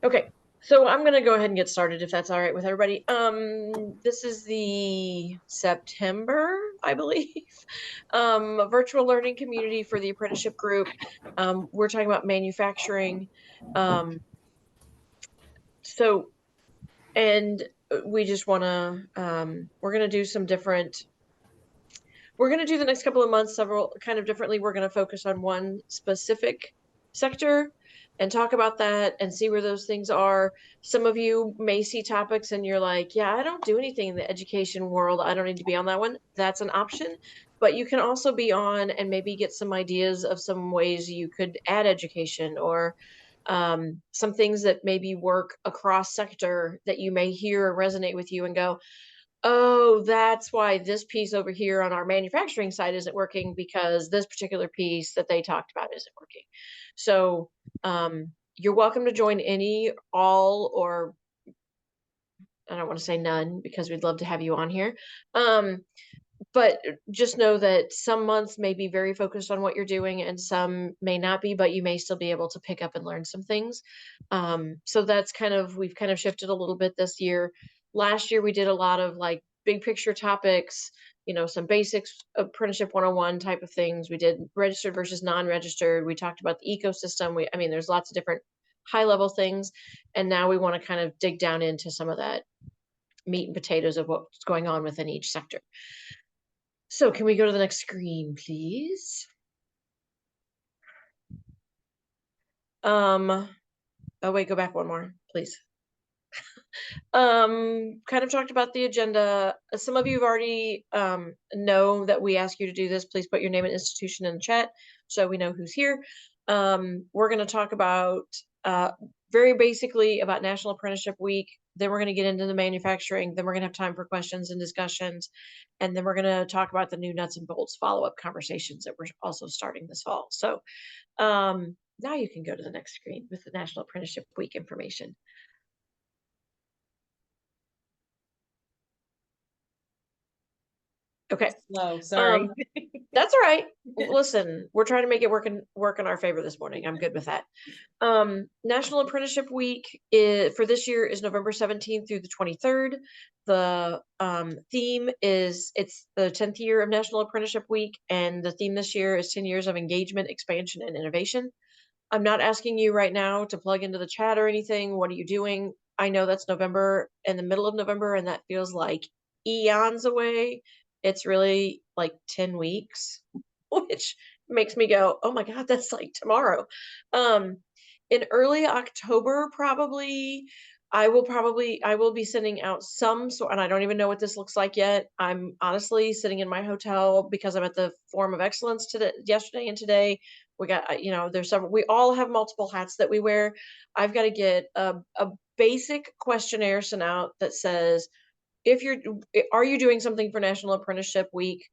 Okay, so I'm gonna go ahead and get started if that's all right with everybody. This is the September, I believe, virtual learning community for the apprenticeship group. We're talking about manufacturing. Um, so, and we just wanna, we're gonna do some different, we're gonna do the next couple of months several kind of differently. We're gonna focus on one specific sector and talk about that and see where those things are. Some of you may see topics and you're like, yeah, I don't do anything in the education world. I don't need to be on that one. That's an option. But you can also be on and maybe get some ideas of some ways you could add education or some things that maybe work across sector that you may hear or resonate with you and go, oh, that's why this piece over here on our manufacturing side isn't working because this particular piece that they talked about isn't working. So you're welcome to join any, all, or I don't want to say none because we'd love to have you on here. But just know that some months may be very focused on what you're doing and some may not be, but you may still be able to pick up and learn some things. So that's kind of, we've kind of shifted a little bit this year. Last year, we did a lot of like big picture topics, some basics of apprenticeship 101 type of things. We did registered versus non-registered. We talked about the ecosystem. I mean, there's lots of different high level things. And now we want to kind of dig down into some of that meat and potatoes of what's going on within each sector. So can we go to the next screen, please? Oh wait, go back one more, please. Kind of talked about the agenda. Some of you have already know that we ask you to do this. Please put your name and institution in the chat so we know who's here. We're going to talk about very basically about National Apprenticeship Week. Then we're going to get into the manufacturing. Then we're going to have time for questions and discussions. And then we're going to talk about the new nuts and bolts follow-up conversations that we're also starting this fall. So now you can go to the next screen with the National Apprenticeship Week information. Okay. No, sorry. That's all right. Listen, we're trying to make it work in our favor this morning. I'm good with that. National Apprenticeship Week for this year is November 17th through the 23rd. The theme is, it's the 10th year of National Apprenticeship Week, and the theme this year is 10 years of engagement, expansion, and innovation. I'm not asking you right now to plug into the chat or anything. What are you doing? I know that's November, in the middle of November, and that feels like eons away. It's really like 10 weeks, which makes me go, oh my God, that's like tomorrow. In early October, probably, I will be sending out some, so, and I don't even know what this looks like yet. I'm honestly sitting in my hotel because I'm at the Forum of Excellence today, yesterday and today. We got, there's several, we all have multiple hats that we wear. I've got to get a basic questionnaire sent out that says, are you doing something for National Apprenticeship Week?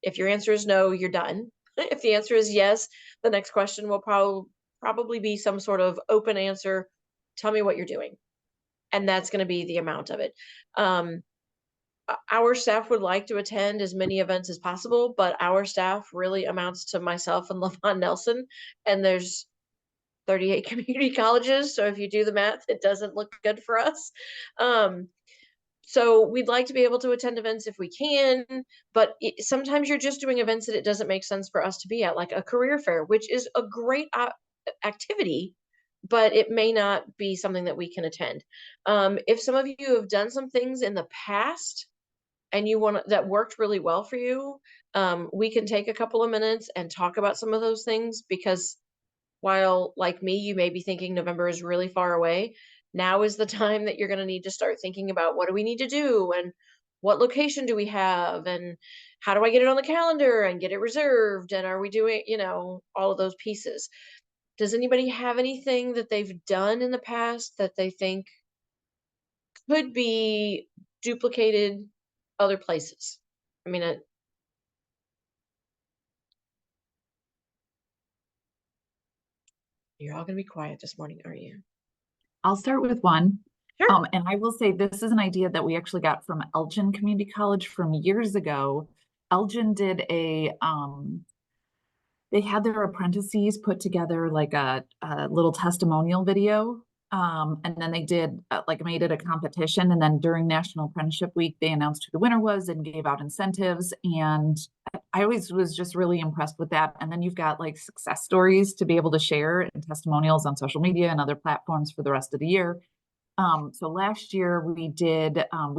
If your answer is no, you're done. If the answer is yes, the next question will probably be some sort of open answer. Tell me what you're doing. And that's going to be the amount of it. Our staff would like to attend as many events as possible, but our staff really amounts to myself and LaVon Nelson, and there's 38 community colleges. So if you do the math, it doesn't look good for us. So we'd like to be able to attend events if we can, but sometimes you're just doing events that it doesn't make sense for us to be at, like a career fair, which is a great activity, but it may not be something that we can attend. If some of you have done some things in the past and you want that worked really well for you, we can take a couple of minutes and talk about some of those things, because while, like me, you may be thinking November is really far away, now is the time that you're going to need to start thinking about, what do we need to do, and what location do we have, and how do I get it on the calendar and get it reserved, and are we doing, all of those pieces. Does anybody have anything that they've done in the past that they think could be duplicated other places? I mean, you're all going to be quiet this morning, aren't you? I'll start with one. Sure. And I will say this is an idea that we actually got from Elgin Community College from years ago. Elgin did they had their apprentices put together like a little testimonial video And then they did made it a competition. And then during National Apprenticeship Week, they announced who the winner was and gave out incentives. And I always was just really impressed with that. And then you've got like success stories to be able to share and testimonials on social media and other platforms for the rest of the year. So last year we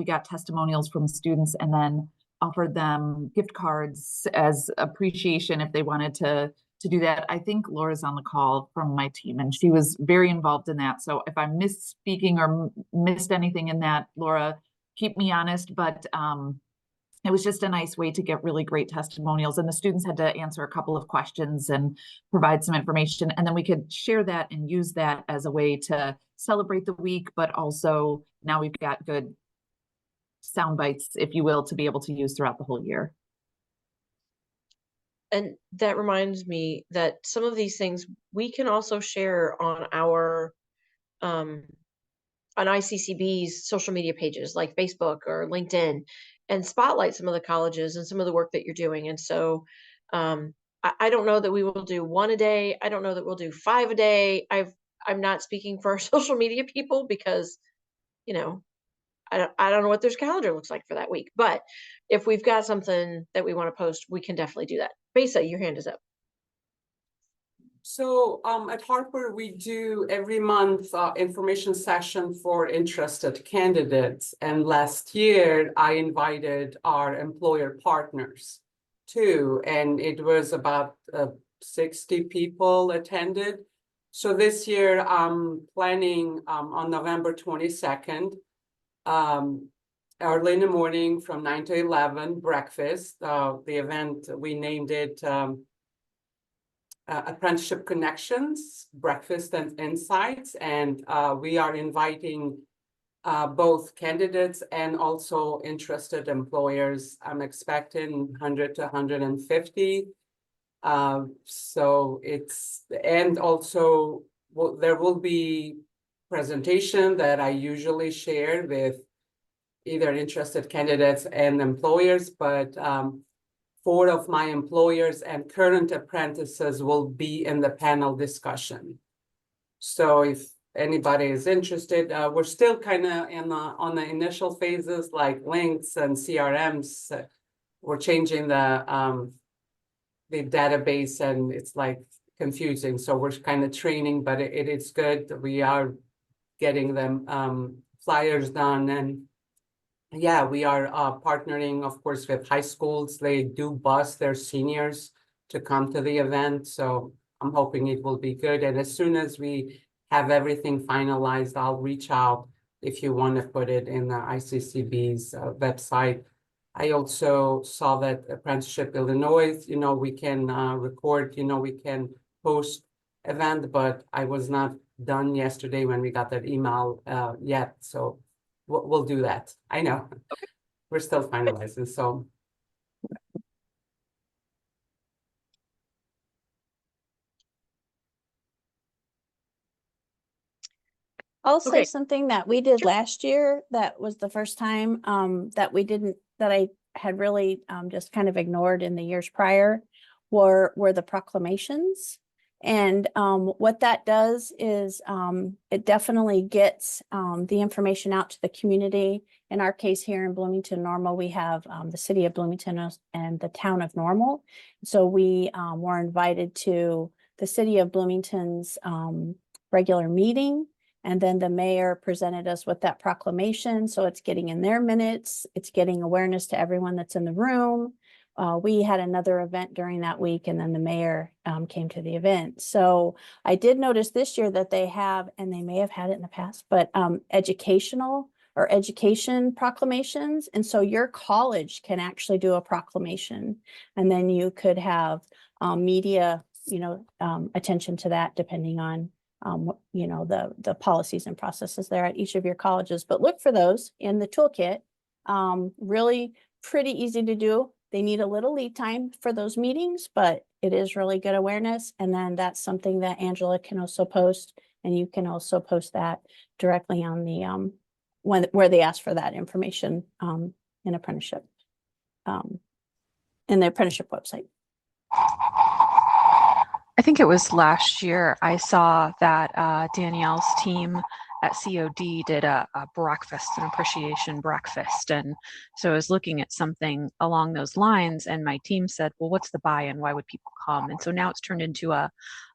got testimonials from students and then offered them gift cards as appreciation if they wanted to do that. I think Laura's on the call from my team and she was very involved in that. So if I'm misspeaking or missed anything in that, Laura, keep me honest, but it was just a nice way to get really great testimonials. And the students had to answer a couple of questions and provide some information. And then we could share that and use that as a way to celebrate the week, but also now we've got good sound bites, if you will, to be able to use throughout the whole year. And that reminds me that some of these things we can also share on our on ICCB's social media pages like Facebook or LinkedIn and spotlight some of the colleges and some of the work that you're doing. And so I don't know that we will do one a day. I don't know that we'll do 5 a day. I'm not speaking for our social media people because, you know, I don't know what their calendar looks like for that week. But if we've got something that we want to post, we can definitely do that. Besa, your hand is up. So at Harper, we do every month information session for interested candidates. And last year, I invited our employer partners too. And it was about 60 people attended. So this year, I'm planning on November 22nd, early in the morning from 9 to 11, breakfast. The event, we named it Apprenticeship Connections, Breakfast and Insights. And we are inviting both candidates and also interested employers. I'm expecting 100 to 150. So and also there will be presentation that I usually share with either interested candidates and employers, but 4 of my employers and current apprentices will be in the panel discussion. So if anybody is interested, we're still kind of on the initial phases like links and CRMs. We're changing the database and it's like confusing. So we're kind of training, but it is good. We are getting them flyers done. And yeah, we are partnering, of course, with high schools. They do bus their seniors to come to the event. So I'm hoping it will be good. And as soon as we have everything finalized, I'll reach out if you want to put it in the ICCB's website. I also saw that Apprenticeship Illinois, we can record, we can post event, but I was not done yesterday when we got that email yet. So we'll do that. I know. Okay. We're still finalizing, so. I'll say something that we did last year that was the first time that I had really just kind of ignored in the years prior were the proclamations. And what that does is it definitely gets the information out to the community. In our case here in Bloomington Normal, we have the city of Bloomington and the town of Normal. So we were invited to the city of Bloomington's regular meeting. And then the mayor presented us with that proclamation. So it's getting in their minutes. It's getting awareness to everyone that's in the room. We had another event during that week, and then the mayor came to the event. So I did notice this year that they have, and they may have had it in the past, but educational or education proclamations. And so your college can actually do a proclamation, and then you could have media, attention to that depending on the policies and processes there at each of your colleges. But look for those in the toolkit. Really pretty easy to do. They need a little lead time for those meetings, but it is really good awareness. And then that's something that Angela can also post, and you can also post that directly on the where they ask for that information in apprenticeship, in the apprenticeship website. I think it was last year, I saw that Danielle's team at COD did a breakfast, an appreciation breakfast. And so I was looking at something along those lines, and my team said, well, what's the buy-in? Why would people come? And so now it's turned into an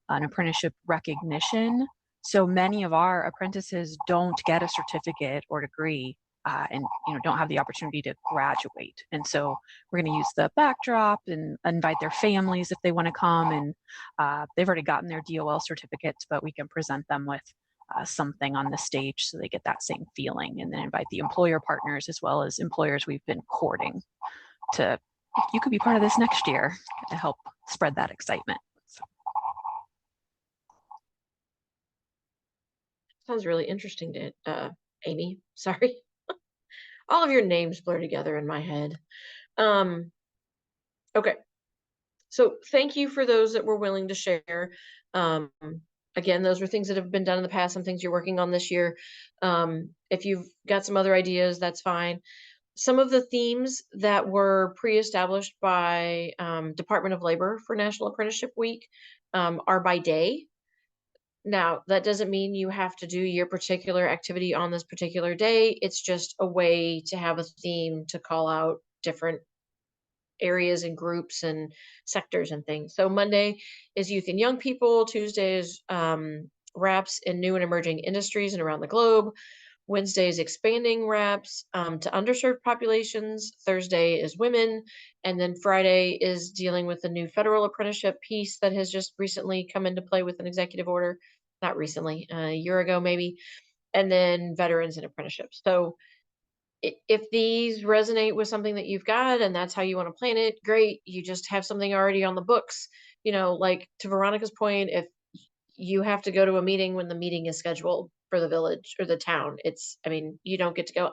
apprenticeship recognition. So many of our apprentices don't get a certificate or degree and don't have the opportunity to graduate. And so we're going to use the backdrop and invite their families if they want to come. And they've already gotten their DOL certificates, but we can present them with something on the stage so they get that same feeling, and then invite the employer partners as well as employers we've been courting to, you could be part of this next year, to help spread that excitement. So. Sounds really interesting, Amy. Sorry. All of your names blur together in my head. Okay. So thank you for those that were willing to share. Again, those were things that have been done in the past, some things you're working on this year. If you've got some other ideas, that's fine. Some of the themes that were pre-established by Department of Labor for National Apprenticeship Week are by day. Now, that doesn't mean you have to do your particular activity on this particular day. It's just a way to have a theme to call out different areas and groups and sectors and things. So Monday is youth and young people. Tuesday is RAPs in new and emerging industries and around the globe. Wednesday is expanding RAPs to underserved populations. Thursday is women. And then Friday is dealing with the new federal apprenticeship piece that has just recently come into play with an executive order. Not recently, a year ago maybe. And then veterans and apprenticeships. So if these resonate with something that you've got and that's how you want to plan it, great. You just have something already on the books. Like to Veronica's point, if you have to go to a meeting when the meeting is scheduled for the village or the town, you don't get to go,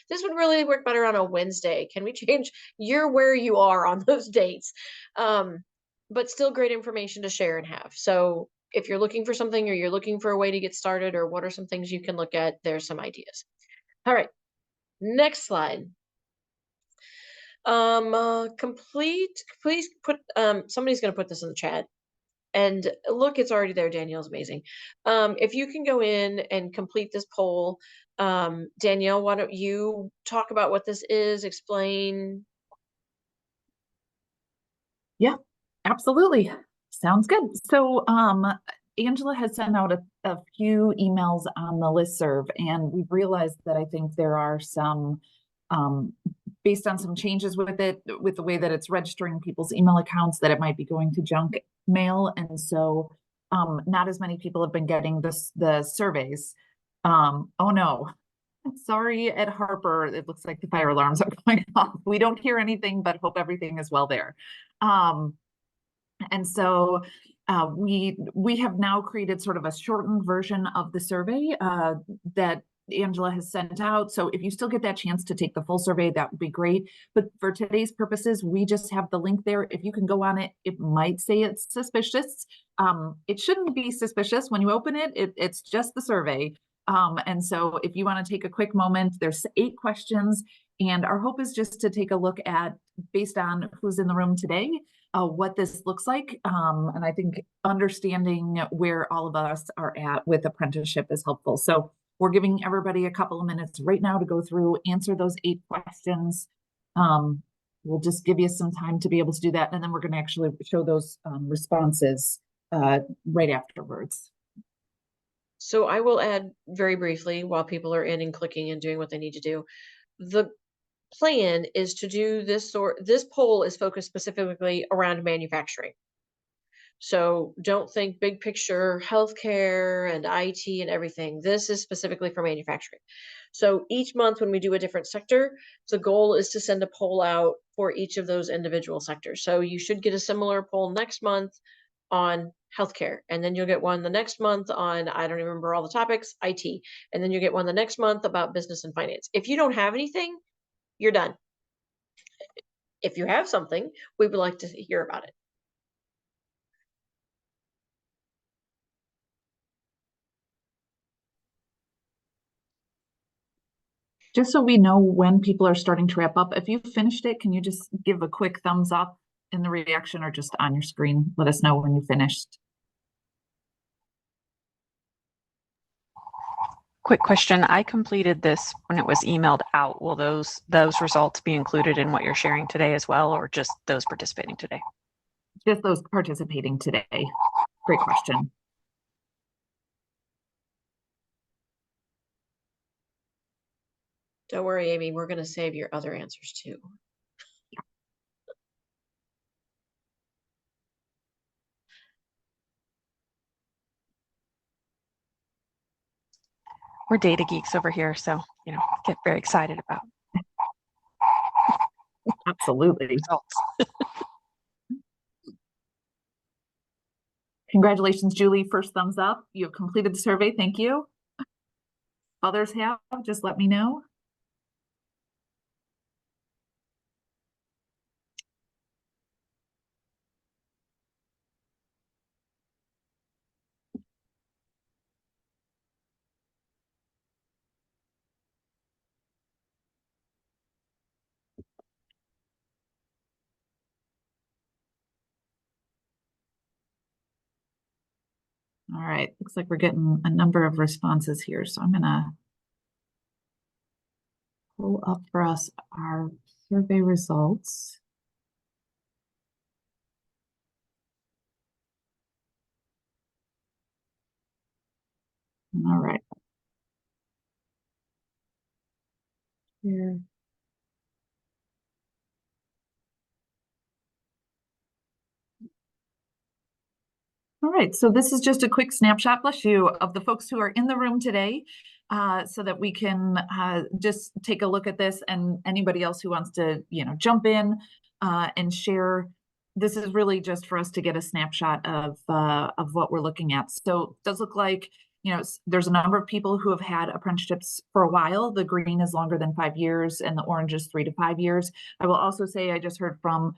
this would really work better on a Wednesday. Can we change? You're where you are on those dates. But still great information to share and have. So if you're looking for something or you're looking for a way to get started, or what are some things you can look at, there's some ideas. All right. Next slide. Please put, somebody's going to put this in the chat. And look, it's already there. Danielle's amazing. If you can go in and complete this poll, Danielle, why don't you talk about what this is, explain? Yeah, absolutely. Sounds good. So, Angela has sent out a few emails on the listserv, and we've realized that I think there are some, based on some changes with it, with the way that it's registering people's email accounts, that it might be going to junk mail. And so not as many people have been getting the surveys. Oh no, sorry, at Harper, it looks like the fire alarms are going off. We don't hear anything, but hope everything is well there. And so we have now created sort of a shortened version of the survey that Angela has sent out. So if you still get that chance to take the full survey, that would be great. But for today's purposes, we just have the link there. If you can go on it, it might say it's suspicious. It shouldn't be suspicious. When you open it, it's just the survey. And so if you want to take a quick moment, there's 8 questions. And our hope is just to take a look at, based on who's in the room today, what this looks like. And I think understanding where all of us are at with apprenticeship is helpful. So we're giving everybody a couple of minutes right now to go through, answer those 8 questions. We'll just give you some time to be able to do that. And then we're going to actually show those responses right afterwards. So I will add very briefly while people are in and clicking and doing what they need to do. The plan is to do this poll is focused specifically around manufacturing. So don't think big picture healthcare and IT and everything. This is specifically for manufacturing. So each month when we do a different sector, the goal is to send a poll out for each of those individual sectors. So you should get a similar poll next month on healthcare, and then you'll get one the next month on, I don't even remember all the topics, IT, and then you get one the next month about business and finance. If you don't have anything, you're done. If you have something, we would like to hear about it. Just so we know when people are starting to wrap up, if you finished it, can you just give a quick thumbs up in the reaction or just on your screen? Let us know when you finished. quick question. I completed this when it was emailed out. Will those results be included in what you're sharing today as well, or just those participating today? Just those participating today. Great question. Don't worry, Amy, we're going to save your other answers too. We're data geeks over here, so get very excited about Absolutely. results. Congratulations, Julie. First thumbs up. You have completed the survey. Thank you. Others have, just let me know. All right, looks like we're getting a number of responses here. So I'm gonna pull up for us our survey results. All right. Here. All right, so this is just a quick snapshot, bless you, of the folks who are in the room today, so that we can just take a look at this, and anybody else who wants to, jump in and share. This is really just for us to get a snapshot of what we're looking at. So it does look like, there's a number of people who have had apprenticeships for a while. The green is longer than 5 years, and the orange is 3 to 5 years. I will also say I just heard from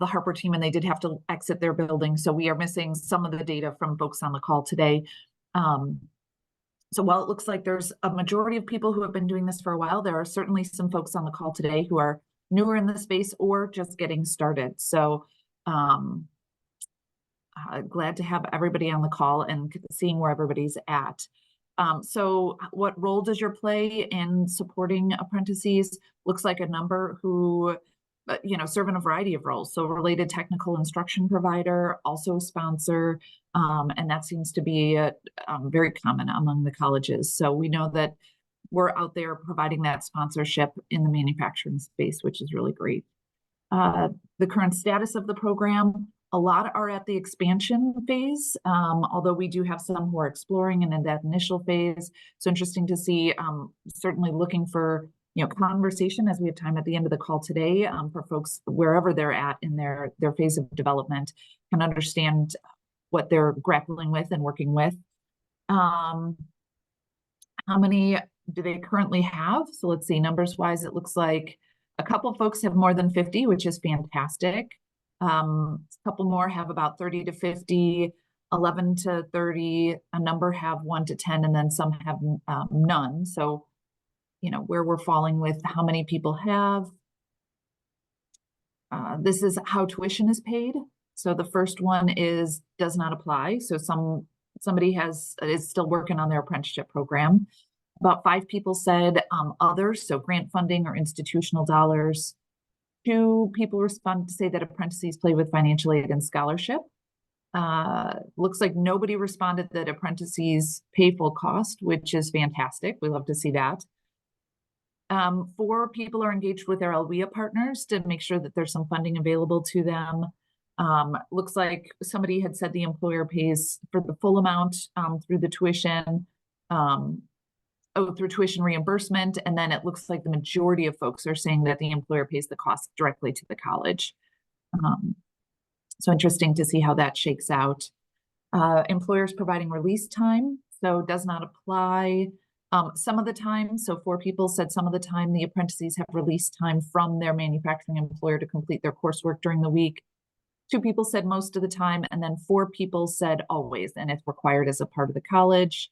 the Harper team, and they did have to exit their building. So we are missing some of the data from folks on the call today. So while it looks like there's a majority of people who have been doing this for a while, there are certainly some folks on the call today who are newer in the space or just getting started. So glad to have everybody on the call and seeing where everybody's at. So what role does your play in supporting apprentices? Looks like a number who serve in a variety of roles. So related technical instruction provider, also sponsor, and that seems to be very common among the colleges. So we know that we're out there providing that sponsorship in the manufacturing space, which is really great. The current status of the program, a lot are at the expansion phase, although we do have some who are exploring and in that initial phase. So interesting to see, certainly looking for conversation as we have time at the end of the call today, for folks wherever they're at in their phase of development, can understand what they're grappling with and working with. How many do they currently have? So let's see, numbers wise, it looks like a couple folks have more than 50, which is fantastic. A couple more have about 30 to 50, 11 to 30, a number have 1 to 10, and then some have none. So, where we're falling with how many people have. This is how tuition is paid. So the first one does not apply. So somebody is still working on their apprenticeship program. About 5 people said others, so grant funding or institutional dollars. 2 people responded to say that apprentices play with financial aid and scholarship. Looks like nobody responded that apprentices pay full cost, which is fantastic. We love to see that. 4 people are engaged with their LWIA partners to make sure that there's some funding available to them. Looks like somebody had said the employer pays for the full amount through the tuition, through tuition reimbursement. And then it looks like the majority of folks are saying that the employer pays the cost directly to the college. So interesting to see how that shakes out. Employers providing release time, so does not apply. Some of the time, so 4 people said some of the time the apprentices have release time from their manufacturing employer to complete their coursework during the week. 2 people said most of the time, and then 4 people said always, and it's required as a part of the college.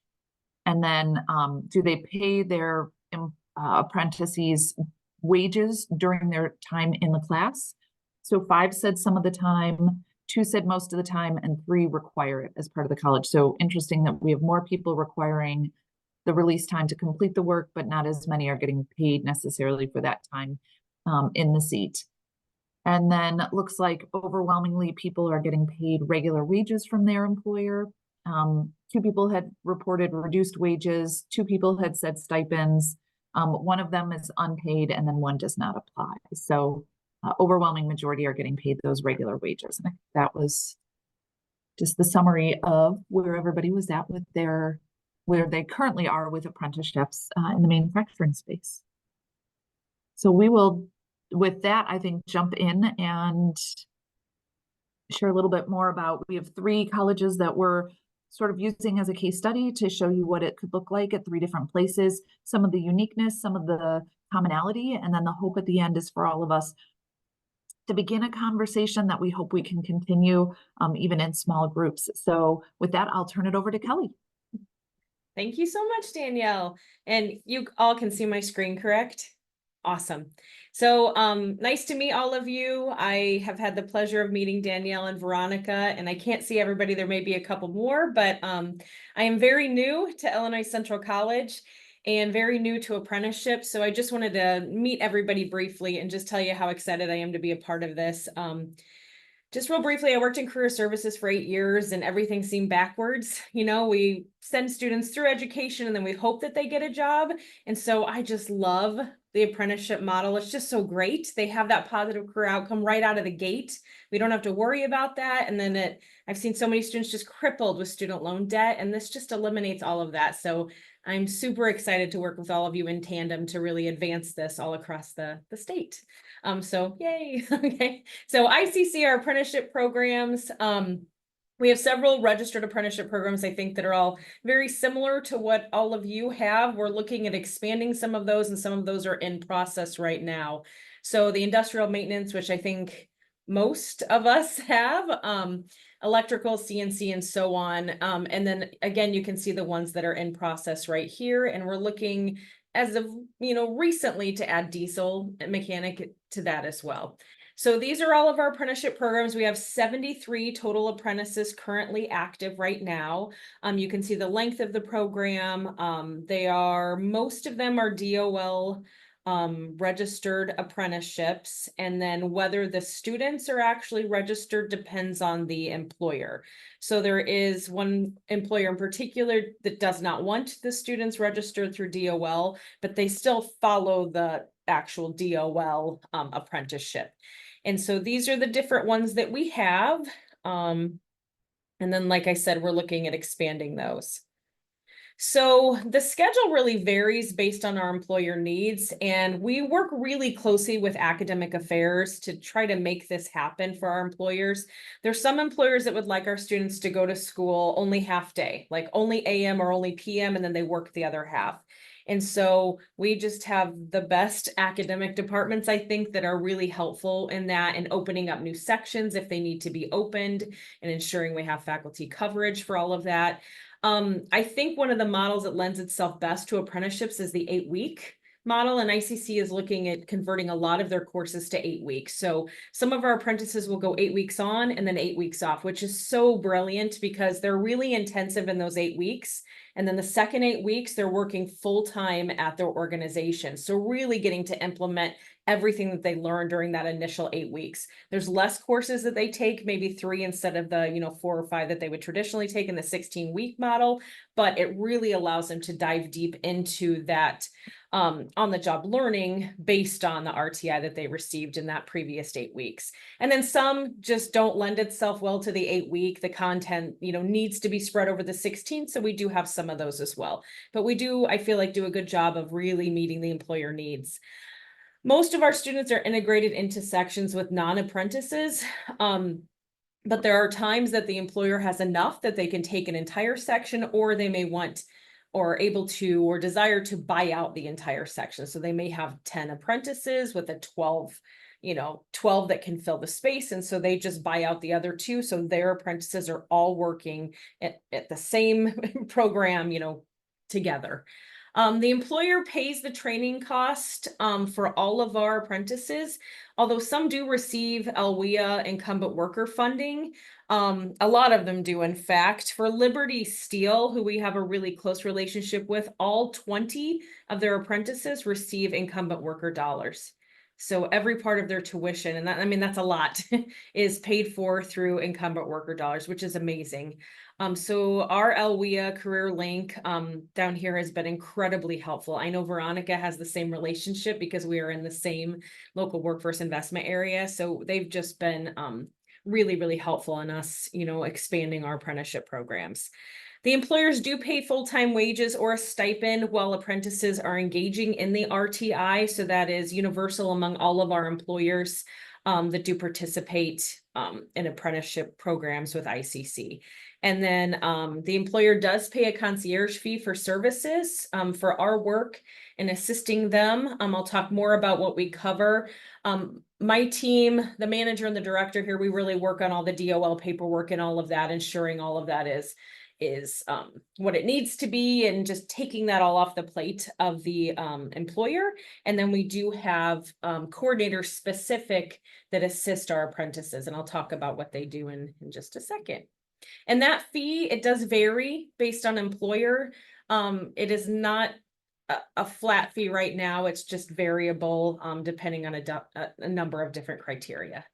And then do they pay their apprentices wages during their time in the class? So 5 said some of the time, 2 said most of the time, and 3 require it as part of the college. So interesting that we have more people requiring the release time to complete the work, but not as many are getting paid necessarily for that time in the seat. And then it looks like overwhelmingly people are getting paid regular wages from their employer. 2 people had reported reduced wages, 2 people had said stipends, one of them is unpaid, and then 1 does not apply. So overwhelming majority are getting paid those regular wages. And I think that was just the summary of where everybody was at with where they currently are with apprenticeships in the manufacturing space. So we will, with that, I think, jump in and share a little bit more about, we have 3 colleges that we're sort of using as a case study to show you what it could look like at 3 different places, some of the uniqueness, some of the commonality, and then the hope at the end is for all of us to begin a conversation that we hope we can continue even in small groups. So with that, I'll turn it over to Kelly. Thank you so much, Danielle. And you all can see my screen, correct? Awesome. So nice to meet all of you. I have had the pleasure of meeting Danielle and Veronica, and I can't see everybody. There may be a couple more, but I am very new to Illinois Central College and very new to apprenticeship. So I just wanted to meet everybody briefly and just tell you how excited I am to be a part of this. Just real briefly, I worked in career services for 8 years and everything seemed backwards. You know, we send students through education and then we hope that they get a job. And so I just love the apprenticeship model. It's just so great. They have that positive career outcome right out of the gate. We don't have to worry about that. And then I've seen so many students just crippled with student loan debt, and this just eliminates all of that. So I'm super excited to work with all of you in tandem to really advance this all across the state. So yay. Okay. So ICC, our apprenticeship programs, we have several registered apprenticeship programs, I think, that are all very similar to what all of you have. We're looking at expanding some of those, and some of those are in process right now. So the industrial maintenance, which I think most of us have, electrical, CNC, and so on. And then again, you can see the ones that are in process right here. And we're looking as of, recently to add diesel mechanic to that as well. So these are all of our apprenticeship programs. We have 73 total apprentices currently active right now. You can see the length of the program. Most of them are DOL registered apprenticeships, and then whether the students are actually registered depends on the employer. So there is one employer in particular that does not want the students registered through DOL, but they still follow the actual DOL apprenticeship. And so these are the different ones that we have. And then, like I said, we're looking at expanding those. So the schedule really varies based on our employer needs, and we work really closely with academic affairs to try to make this happen for our employers. There's some employers that would like our students to go to school only half day, like only AM or only PM, and then they work the other half. And so we just have the best academic departments, I think, that are really helpful in that, and opening up new sections if they need to be opened, and ensuring we have faculty coverage for all of that. I think one of the models that lends itself best to apprenticeships is the 8-week model, and ICC is looking at converting a lot of their courses to 8 weeks. So some of our apprentices will go 8 weeks on and then 8 weeks off, which is so brilliant because they're really intensive in those 8 weeks. And then the second 8 weeks, they're working full-time at their organization. So really getting to implement everything that they learned during that initial 8 weeks. There's less courses that they take, maybe 3 instead of the 4 or 5 that they would traditionally take in the 16-week model, but it really allows them to dive deep into that on-the-job learning based on the RTI that they received in that previous 8 weeks. And then some just don't lend itself well to the 8-week. The content, needs to be spread over the 16. So we do have some of those as well. But we do, I feel like, do a good job of really meeting the employer needs. Most of our students are integrated into sections with non-apprentices. But there are times that the employer has enough that they can take an entire section, or they may want or able to or desire to buy out the entire section. So they may have 10 apprentices with a 12 that can fill the space. And so they just buy out the other 2. So their apprentices are all working at the same program, together. The employer pays the training cost for all of our apprentices, although some do receive LWEA incumbent worker funding. A lot of them do, in fact. For Liberty Steel, who we have a really close relationship with, all 20 of their apprentices receive incumbent worker dollars. So every part of their tuition, and that, I mean, that's a lot, is paid for through incumbent worker dollars, which is amazing. So our LWEA Career Link down here has been incredibly helpful. I know Veronica has the same relationship because we are in the same local workforce investment area. So they've just been really, really helpful in us, you know, expanding our apprenticeship programs. The employers do pay full-time wages or a stipend while apprentices are engaging in the RTI. So that is universal among all of our employers that do participate in apprenticeship programs with ICC. And then the employer does pay a concierge fee for services for our work in assisting them. I'll talk more about what we cover. My team, the manager and the director here, we really work on all the DOL paperwork and all of that, ensuring all of that is what it needs to be, and just taking that all off the plate of the employer. And then we do have coordinators specific that assist our apprentices, and I'll talk about what they do in just a second. And that fee, it does vary based on employer. It is not a flat fee right now. It's just variable depending on a number of different criteria.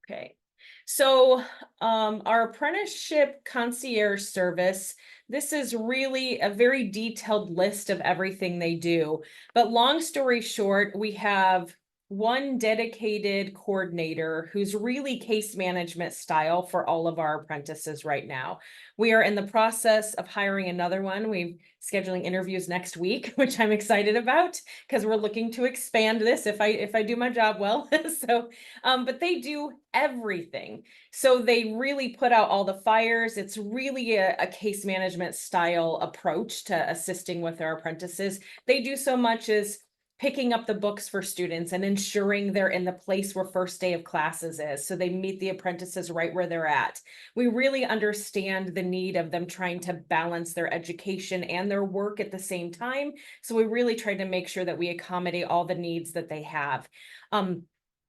Okay. So our apprenticeship concierge service, this is really a very detailed list of everything they do. But long story short, we have one dedicated coordinator who's really case management style for all of our apprentices right now. We are in the process of hiring another one. We're scheduling interviews next week, which I'm excited about because we're looking to expand this if I do my job well. So, but they do everything. So they really put out all the fires. It's really a case management style approach to assisting with our apprentices. They do so much as picking up the books for students and ensuring they're in the place where first day of classes is, so they meet the apprentices right where they're at. We really understand the need of them trying to balance their education and their work at the same time. So we really try to make sure that we accommodate all the needs that they have.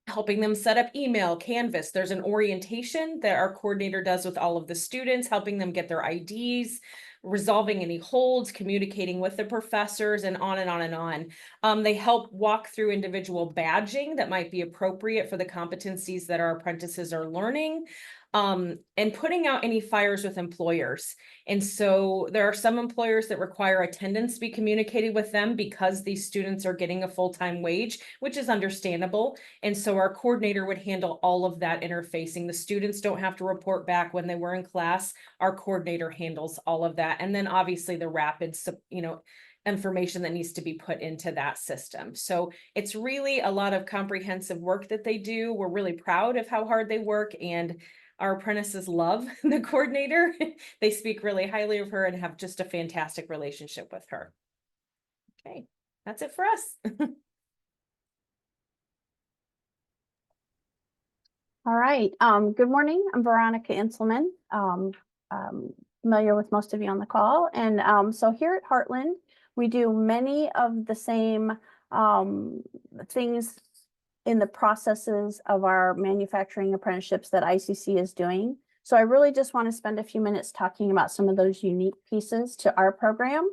Helping them set up email, Canvas. There's an orientation that our coordinator does with all of the students, helping them get their IDs, resolving any holds, communicating with the professors, and on and on and on. They help walk through individual badging that might be appropriate for the competencies that our apprentices are learning, and putting out any fires with employers. And so there are some employers that require attendance be communicated with them because these students are getting a full-time wage, which is understandable. And so our coordinator would handle all of that interfacing. The students don't have to report back when they were in class. Our coordinator handles all of that. And then obviously the rapid, you know, information that needs to be put into that system. So it's really a lot of comprehensive work that they do. We're really proud of how hard they work, and our apprentices love the coordinator. They speak really highly of her and have just a fantastic relationship with her. Okay, that's it for us. All right. Good morning. I'm Veronica Inselman. Familiar with most of you on the call. And so here at Heartland, we do many of the same things in the processes of our manufacturing apprenticeships that ICC is doing. So I really just want to spend a few minutes talking about some of those unique pieces to our program.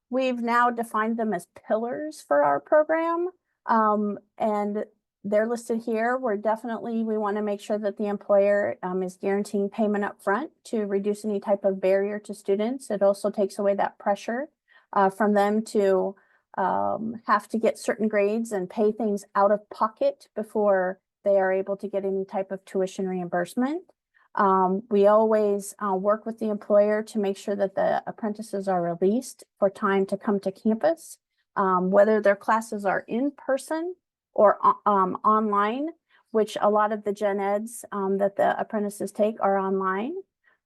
We've now defined them as pillars for our program, and they're listed here. We want to make sure that the employer is guaranteeing payment up front to reduce any type of barrier to students. It also takes away that pressure from them to have to get certain grades and pay things out of pocket before they are able to get any type of tuition reimbursement. We always work with the employer to make sure that the apprentices are released for time to come to campus, whether their classes are in person or online, which a lot of the gen eds that the apprentices take are online.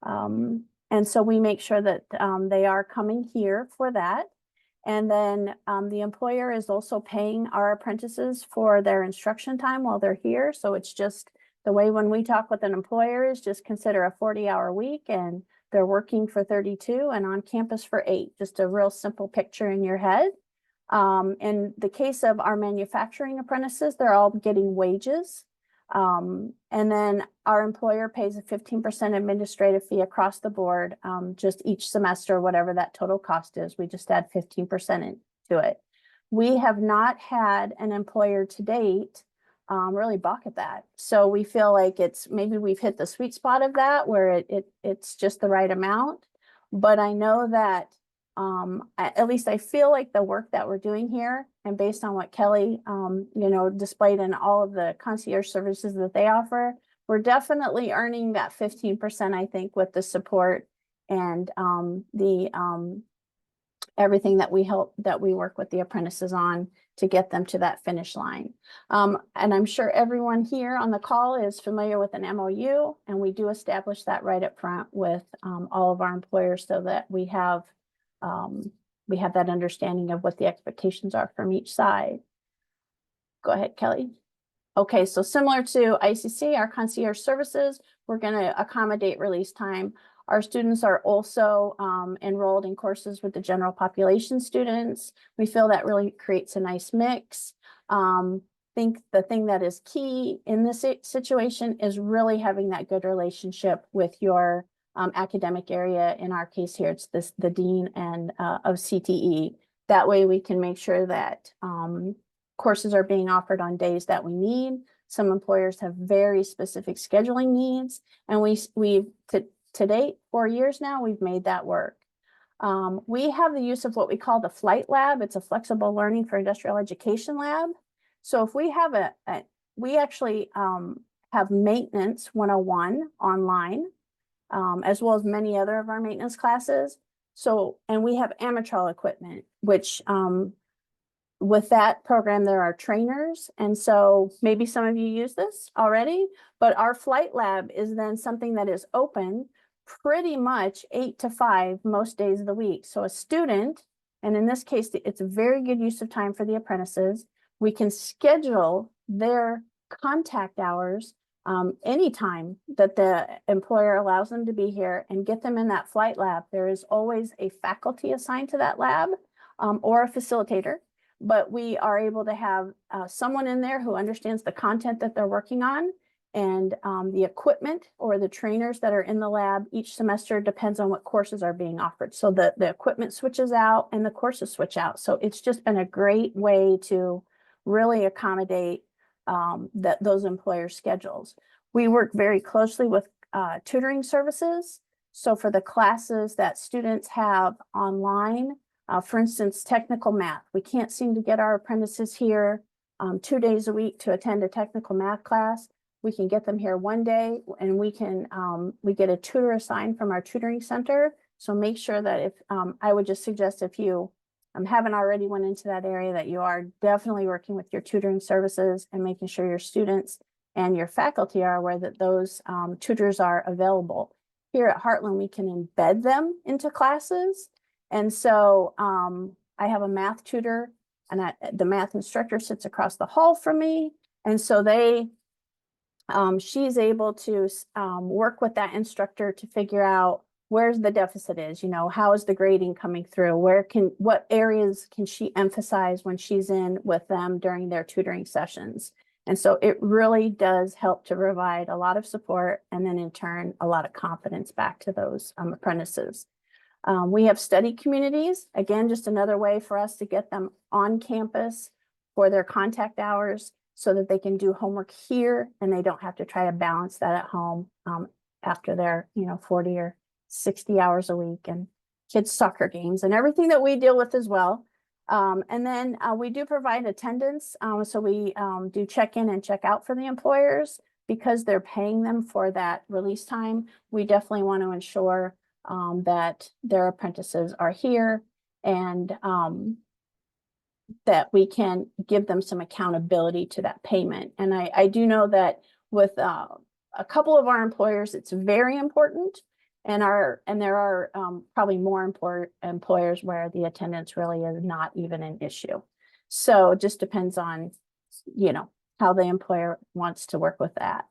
And so we make sure that they are coming here for that. And then the employer is also paying our apprentices for their instruction time while they're here. So it's just the way when we talk with an employer is just consider a 40-hour week, and they're working for 32 and on campus for 8. Just a real simple picture in your head. In the case of our manufacturing apprentices, they're all getting wages. And then our employer pays a 15% administrative fee across the board, just each semester, whatever that total cost is, we just add 15% into it. We have not had an employer to date really balk at that. So we feel like maybe we've hit the sweet spot of that where it's just the right amount. But I know that at least I feel like the work that we're doing here, and based on what Kelly, displayed in all of the concierge services that they offer, we're definitely earning that 15%, I think, with the support and everything that we work with the apprentices on to get them to that finish line. And I'm sure everyone here on the call is familiar with an MOU, and we do establish that right up front with all of our employers so that we have that understanding of what the expectations are from each side. Go ahead, Kelly. Okay, so similar to ICC, our concierge services, we're going to accommodate release time. Our students are also enrolled in courses with the general population students. We feel that really creates a nice mix. I think the thing that is key in this situation is really having that good relationship with your academic area. In our case here, it's the dean and of CTE. That way we can make sure that courses are being offered on days that we need. Some employers have very specific scheduling needs, and to date, 4 years now, we've made that work. We have the use of what we call the flight lab. It's a flexible learning for industrial education lab. So if we have we actually have maintenance 101 online, as well as many other of our maintenance classes. And we have Amitral equipment, which with that program, there are trainers. And so maybe some of you use this already, but our flight lab is then something that is open pretty much 8 to 5 most days of the week. So a student, and in this case, it's a very good use of time for the apprentices. We can schedule their contact hours anytime that the employer allows them to be here and get them in that flight lab. There is always a faculty assigned to that lab or a facilitator, but we are able to have someone in there who understands the content that they're working on, and the equipment or the trainers that are in the lab each semester depends on what courses are being offered. So the equipment switches out and the courses switch out. So it's just been a great way to really accommodate those employer schedules. We work very closely with tutoring services. So for the classes that students have online, for instance, technical math, we can't seem to get our apprentices here 2 days a week to attend a technical math class. We can get them here one day, and we get a tutor assigned from our tutoring center. So make sure that if I would just suggest, if you haven't already went into that area, that you are definitely working with your tutoring services and making sure your students and your faculty are aware that those tutors are available. Here at Heartland, we can embed them into classes. And so I have a math tutor, and the math instructor sits across the hall from me. And so she's able to work with that instructor to figure out where's the deficit is, how is the grading coming through? What areas can she emphasize when she's in with them during their tutoring sessions? And so it really does help to provide a lot of support, and then in turn, a lot of confidence back to those apprentices. We have study communities, again, just another way for us to get them on campus for their contact hours so that they can do homework here and they don't have to try to balance that at home after their 40 or 60 hours a week and kids' soccer games and everything that we deal with as well. And then we do provide attendance. So we do check in and check out for the employers because they're paying them for that release time. We definitely want to ensure that their apprentices are here and that we can give them some accountability to that payment. And I do know that with a couple of our employers, it's very important. And there are probably more important employers where the attendance really is not even an issue. So it just depends on, how the employer wants to work with that.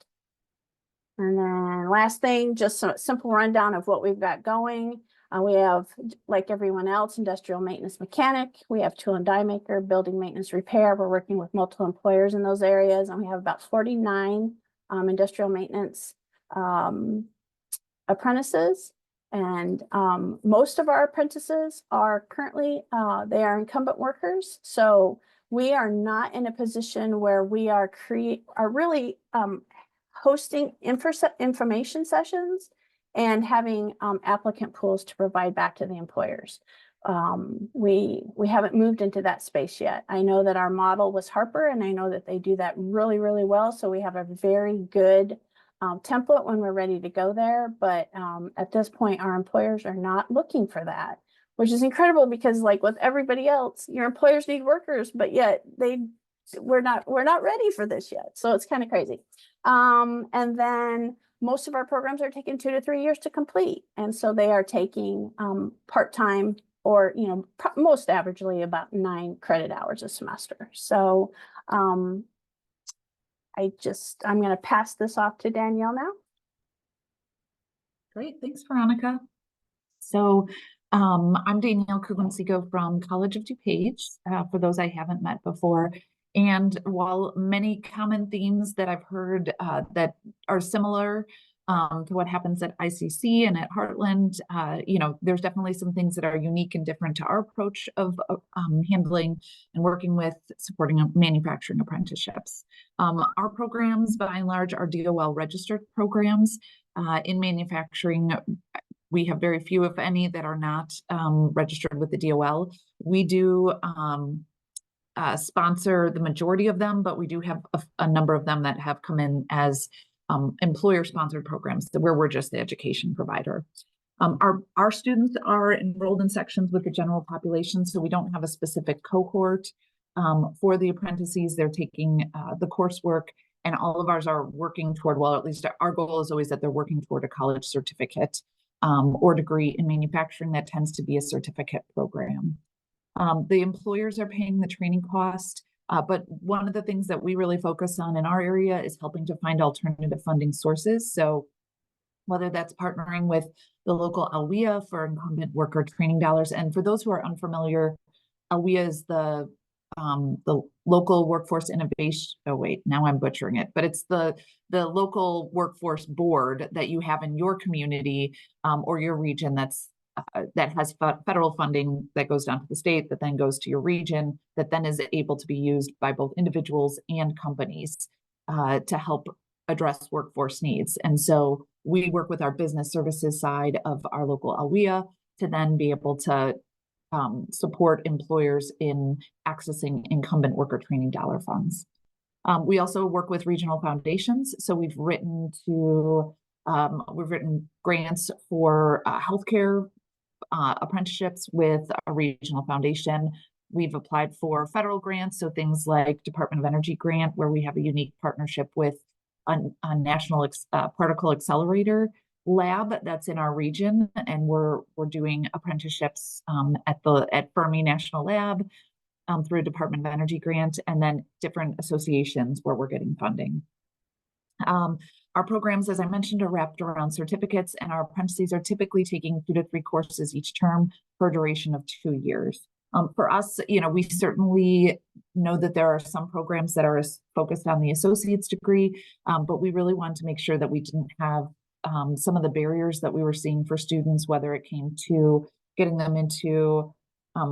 And then last thing, just a simple rundown of what we've got going. We have, like everyone else, industrial maintenance mechanic. We have tool and die maker, building maintenance repair. We're working with multiple employers in those areas, and we have about 49 industrial maintenance apprentices. And most of our apprentices are currently, they are incumbent workers. So we are not in a position where we are really hosting information sessions and having applicant pools to provide back to the employers. We haven't moved into that space yet. I know that our model was Harper, and I know that they do that really, really well. So we have a very good template when we're ready to go there. But at this point, our employers are not looking for that, which is incredible because, like with everybody else, your employers need workers, but yet we're not ready for this yet. So it's kind of crazy. And then most of our programs are taking 2 to 3 years to complete. And so they are taking part-time, or, most averagely about 9 credit hours a semester. So I'm going to pass this off to Danielle now. Great, thanks, Veronica. So I'm Danielle Kuglinsiko from College of DuPage, for those I haven't met before. And while many common themes that I've heard that are similar to what happens at ICC and at Heartland, there's definitely some things that are unique and different to our approach of handling and working with supporting manufacturing apprenticeships. Our programs, by and large, are DOL registered programs. In manufacturing, we have very few, if any, that are not registered with the DOL. We do sponsor the majority of them, but we do have a number of them that have come in as employer-sponsored programs where we're just the education provider. Our students are enrolled in sections with the general population, so we don't have a specific cohort for the apprentices. They're taking the coursework, and all of ours are working toward, well, at least our goal is always that they're working toward a college certificate or degree in manufacturing. That tends to be a certificate program. The employers are paying the training cost, but one of the things that we really focus on in our area is helping to find alternative funding sources. So whether that's partnering with the local ALWIA for incumbent worker training dollars. And for those who are unfamiliar, ALWIA is the local workforce innovation. Oh wait, now I'm butchering it, but it's the local workforce board that you have in your community or your region that has federal funding that goes down to the state, that then goes to your region, that then is able to be used by both individuals and companies to help address workforce needs. And so we work with our business services side of our local ALWIA to then be able to support employers in accessing incumbent worker training dollar funds. We also work with regional foundations. So we've written grants for healthcare apprenticeships with a regional foundation. We've applied for federal grants, so things like Department of Energy grant, where we have a unique partnership with a national particle accelerator lab that's in our region, and we're doing apprenticeships at Fermi National Lab through a Department of Energy grant, and then different associations where we're getting funding. Our programs, as I mentioned, are wrapped around certificates, and our apprentices are typically taking 2 to 3 courses each term for a duration of 2 years. For us, we certainly know that there are some programs that are focused on the associate's degree, but we really wanted to make sure that we didn't have some of the barriers that we were seeing for students, whether it came to getting them into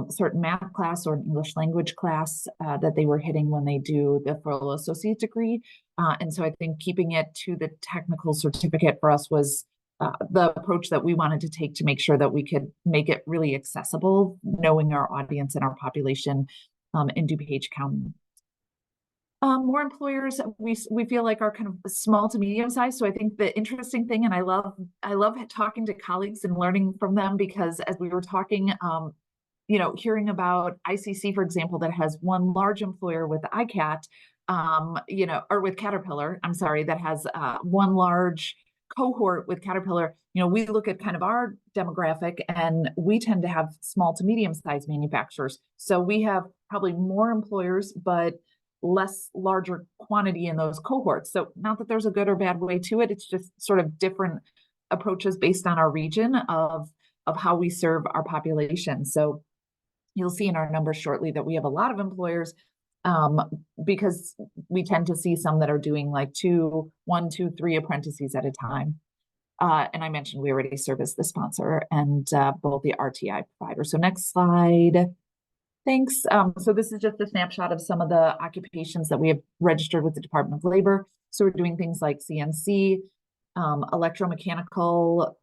certain math class or an English language class that they were hitting when they do the full associate degree. And so I think keeping it to the technical certificate for us was the approach that we wanted to take to make sure that we could make it really accessible, knowing our audience and our population in DuPage County. More employers we feel like are kind of small to medium sized. So I think the interesting thing, and I love talking to colleagues and learning from them, because as we were talking, hearing about ICC, for example, that has one large employer with ICAT, or with Caterpillar, I'm sorry, that has one large cohort with Caterpillar. We look at kind of our demographic, and we tend to have small to medium sized manufacturers. So we have probably more employers, but less larger quantity in those cohorts. So not that there's a good or bad way to it, it's just sort of different approaches based on our region of how we serve our population. So you'll see in our numbers shortly that we have a lot of employers because we tend to see some that are doing like 1, 2, 3 apprentices at a time. And I mentioned we already service the sponsor and both the RTI provider. So next slide. Thanks. So this is just a snapshot of some of the occupations that we have registered with the Department of Labor. So we're doing things like CNC, electromechanical,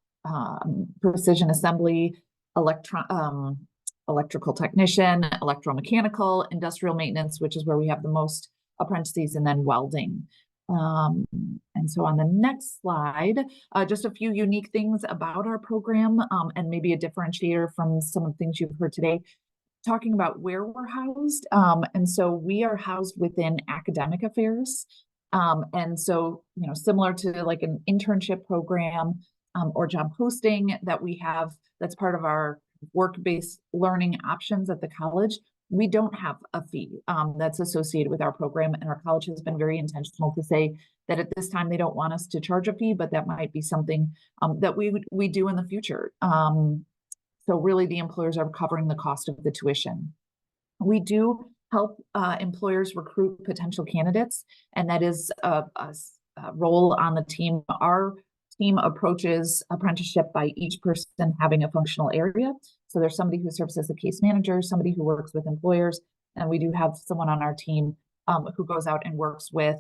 precision assembly, electrical technician, electromechanical, industrial maintenance, which is where we have the most apprentices, and then welding. And so on the next slide, just a few unique things about our program and maybe a differentiator from some of the things you've heard today, talking about where we're housed. And so we are housed within academic affairs. And so, you know, similar to like an internship program or job posting that we have, that's part of our work-based learning options at the college, we don't have a fee that's associated with our program. And our college has been very intentional to say that at this time, they don't want us to charge a fee, but that might be something that we do in the future. So really the employers are covering the cost of the tuition. We do help employers recruit potential candidates, and that is a role on the team. Our team approaches apprenticeship by each person having a functional area. So there's somebody who serves as a case manager, somebody who works with employers, and we do have someone on our team who goes out and works with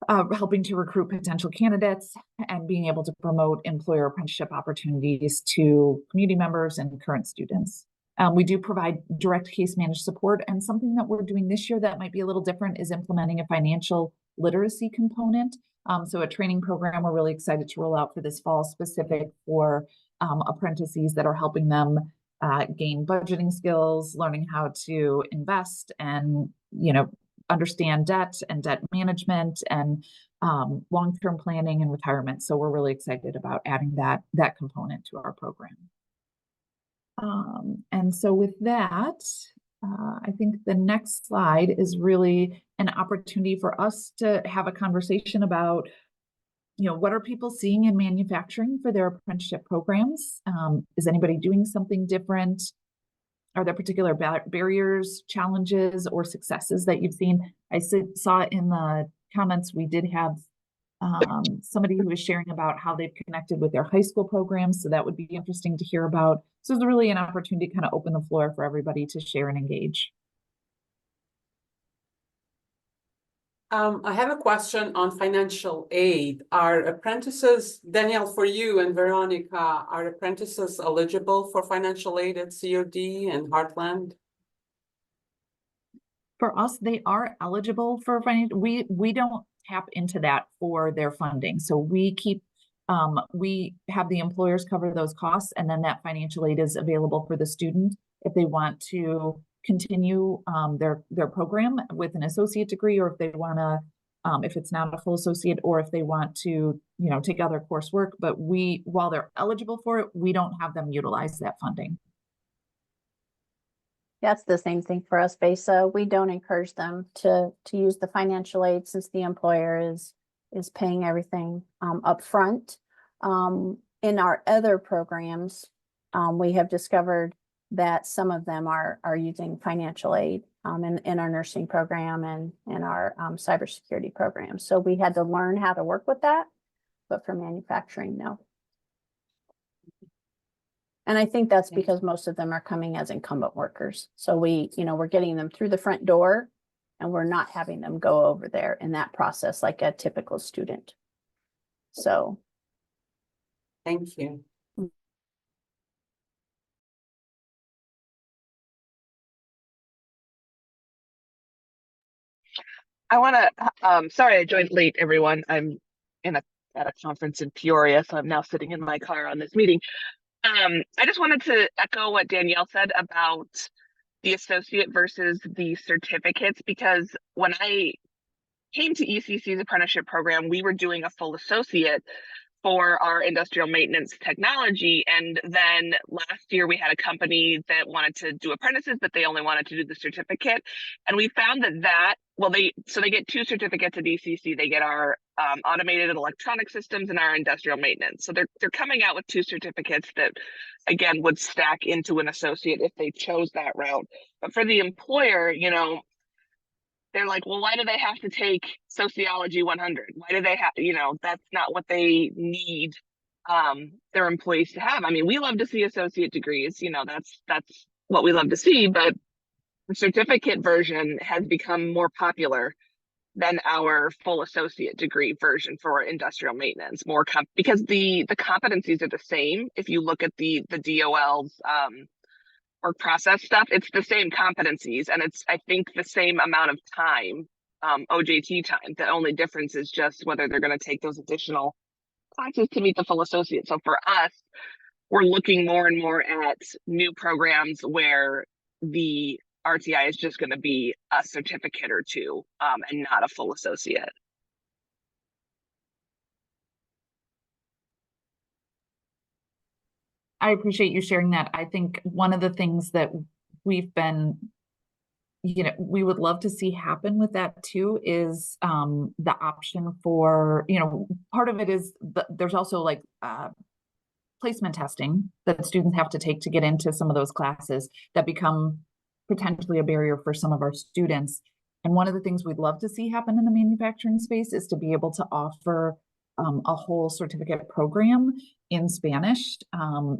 helping to recruit potential candidates and being able to promote employer apprenticeship opportunities to community members and current students. We do provide direct case managed support, and something that we're doing this year that might be a little different is implementing a financial literacy component. So a training program we're really excited to roll out for this fall, specific for apprentices that are helping them gain budgeting skills, learning how to invest and, you know, understand debt and debt management and long-term planning and retirement. So we're really excited about adding that component to our program. And so with that, I think the next slide is really an opportunity for us to have a conversation about, you know, what are people seeing in manufacturing for their apprenticeship programs? Is anybody doing something different? Are there particular barriers, challenges, or successes that you've seen? I saw in the comments we did have somebody who was sharing about how they've connected with their high school programs. So that would be interesting to hear about. So it's really an opportunity to kind of open the floor for everybody to share and engage. I have a question on financial aid. Are apprentices, Danielle, for you and Veronica, are apprentices eligible for financial aid at COD and Heartland? For us, they are eligible for financial. We don't tap into that for their funding. So we keep, we have the employers cover those costs, and then that financial aid is available for the student if they want to continue their program with an associate degree, or if they want to, if it's not a full associate, or if they want to, you know, take other coursework. But while they're eligible for it, we don't have them utilize that funding. That's the same thing for us, Besa. We don't encourage them to use the financial aid, since the employer is paying everything up front. In our other programs, we have discovered that some of them are using financial aid in our nursing program and in our cybersecurity program. So we had to learn how to work with that, but for manufacturing, no. And I think that's because most of them are coming as incumbent workers. So we're getting them through the front door, and we're not having them go over there in that process like a typical student. So. Thank you. I want to, sorry I joined late, everyone. I'm at a conference in Peoria, so I'm now sitting in my car on this meeting. I just wanted to echo what Danielle said about the associate versus the certificates, because when I came to ECC's apprenticeship program, we were doing a full associate for our industrial maintenance technology. And then last year we had a company that wanted to do apprentices, but they only wanted to do the certificate. And we found that they get 2 certificates at ECC. They get our automated electronic systems and our industrial maintenance. So they're coming out with 2 certificates that, again, would stack into an associate if they chose that route. But for the employer, you know, they're like, well, why do they have to take Sociology 100? Why do they have, you know, that's not what they need their employees to have. I mean, we love to see associate degrees, you know, that's what we love to see, but the certificate version has become more popular than our full associate degree version for industrial maintenance, because the competencies are the same. If you look at the DOL's work process stuff, it's the same competencies, and it's, I think, the same amount of time, OJT time. The only difference is just whether they're going to take those additional classes to meet the full associate. So for us, we're looking more and more at new programs where the RTI is just going to be a certificate or 2 and not a full associate. I appreciate you sharing that. I think one of the things that we've been, you know, we would love to see happen with that too is the option for, you know, part of it is there's also like placement testing that students have to take to get into some of those classes that become potentially a barrier for some of our students. And one of the things we'd love to see happen in the manufacturing space is to be able to offer a whole certificate program in Spanish,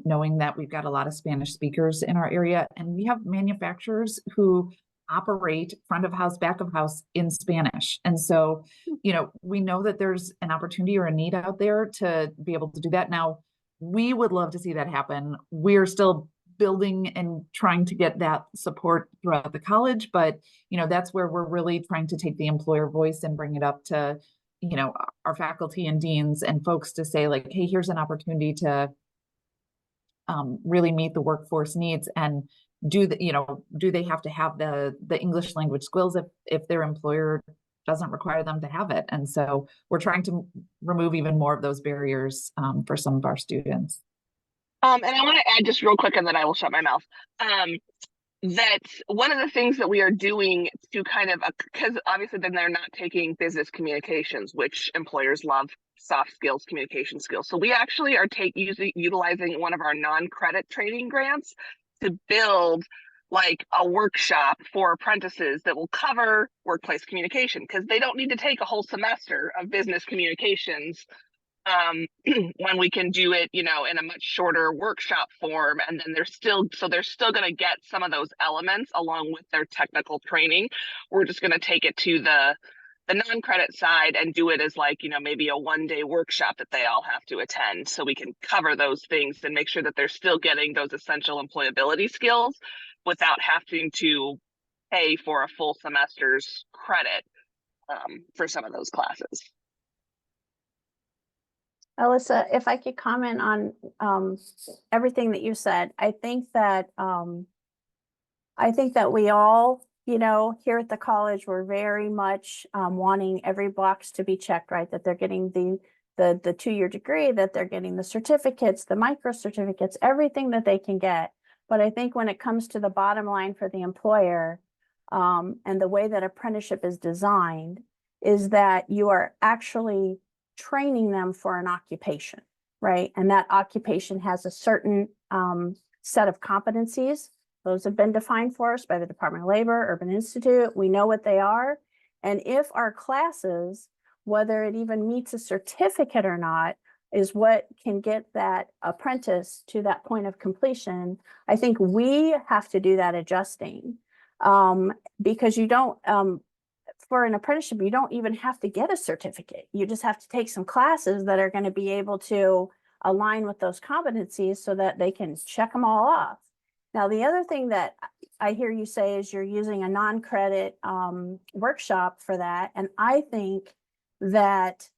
knowing that we've got a lot of Spanish speakers in our area, and we have manufacturers who operate front of house, back of house in Spanish. And so, you know, we know that there's an opportunity or a need out there to be able to do that. Now, we would love to see that happen. We're still building and trying to get that support throughout the college, but, you know, that's where we're really trying to take the employer voice and bring it up to, you know, our faculty and deans and folks to say like, hey, here's an opportunity to really meet the workforce needs. And do they have to have the English language skills if their employer doesn't require them to have it? And so we're trying to remove even more of those barriers for some of our students. And I want to add just real quick, and then I will shut my mouth. That one of the things that we are doing to kind of, because obviously then they're not taking business communications, which employers love, soft skills, communication skills. So we actually are utilizing one of our non-credit training grants to build like a workshop for apprentices that will cover workplace communication, because they don't need to take a whole semester of business communications when we can do it, you know, in a much shorter workshop form. And then they're still going to get some of those elements along with their technical training. We're just going to take it to the non-credit side and do it as like, you know, maybe a 1-day workshop that they all have to attend, so we can cover those things and make sure that they're still getting those essential employability skills without having to pay for a full semester's credit for some of those classes. Alyssa, if I could comment on everything that you said, I think that we all, you know, here at the college, we're very much wanting every box to be checked, right? That they're getting the 2-year degree, that they're getting the certificates, the micro certificates, everything that they can get. But I think when it comes to the bottom line for the employer, and the way that apprenticeship is designed, is that you are actually training them for an occupation, right? And that occupation has a certain set of competencies. Those have been defined for us by the Department of Labor, Urban Institute. We know what they are. And if our classes, whether it even meets a certificate or not, is what can get that apprentice to that point of completion, I think we have to do that adjusting, because you don't, for an apprenticeship, you don't even have to get a certificate. You just have to take some classes that are going to be able to align with those competencies so that they can check them all off. Now, the other thing that I hear you say is you're using a non-credit workshop for that. And I think that